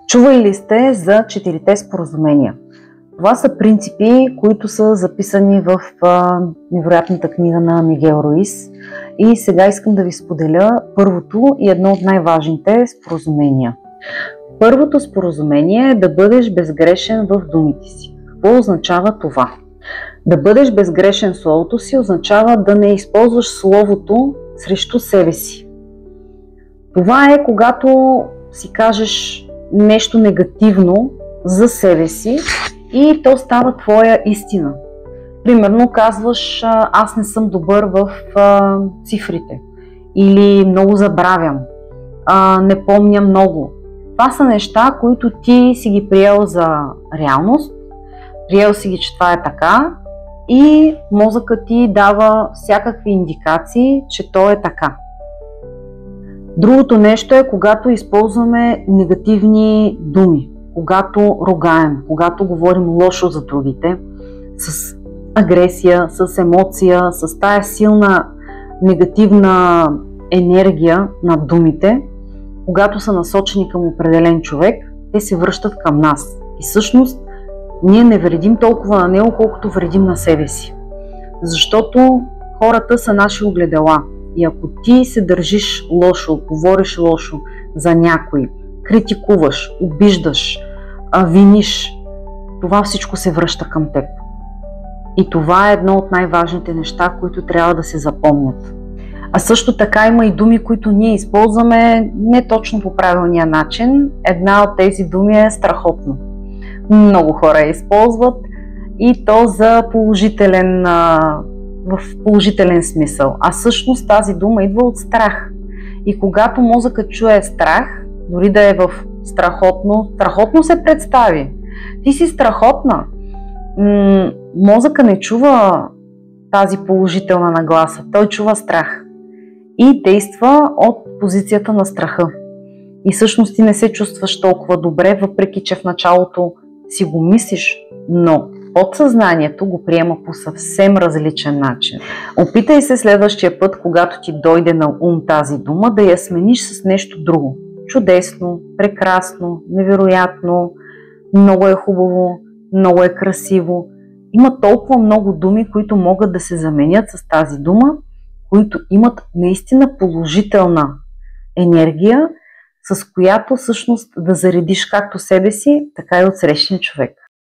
Чували ли сте за четирите споразумения? Това са принципи, които са записани в невероятната книга на Мигел Руис. И сега искам да ви споделя първото и едно от най-важните споразумения. Първото споразумение е да бъдеш безгрешен в думите си. Какво означава това? Да бъдеш безгрешен в словото си означава да не използваш словото срещу себе си. Това е когато си кажеш нещо негативно за себе си и то става твоя истина. Примерно казваш: аз не съм добър в цифрите, или много забравям, не помня много. Това са неща, които ти си ги приел за реалност, приел си ги, че това е така и мозъкът ти дава всякакви индикации, че то е така. Другото нещо е когато използваме негативни думи, когато ругаем, когато говорим лошо за другите, с агресия, с емоция, с тая силна негативна енергия на думите, когато са насочени към определен човек, те се връщат към нас. И всъщност ние не вредим толкова на него, колкото вредим на себе си. Защото хората са наши огледала. И ако ти се държиш лошо, говориш лошо за някой, критикуваш, обиждаш, виниш, това всичко се връща към теб. И това е едно от най-важните неща, които трябва да се запомнят. А също така има и думи, които ние използваме не точно по правилния начин. Една от тези думи е страхотно. Много хора я използват и то за в положителен смисъл. А всъщност тази дума идва от страх. И когато мозъкът чуе страх, дори да е в страхотно се представи. Ти си страхотна. Мозъка не чува тази положителна нагласа. Той чува страх. И действа от позицията на страха. И всъщност ти не се чувстваш толкова добре, въпреки че в началото си го мислиш, но подсъзнанието го приема по съвсем различен начин. Опитай се следващия път, когато ти дойде на ум тази дума, да я смениш с нещо друго. Чудесно, прекрасно, невероятно, много е хубаво, много е красиво. Има толкова много думи, които могат да се заменят с тази дума, които имат наистина положителна енергия, с която всъщност да заредиш както себе си, така и отсрещния човек.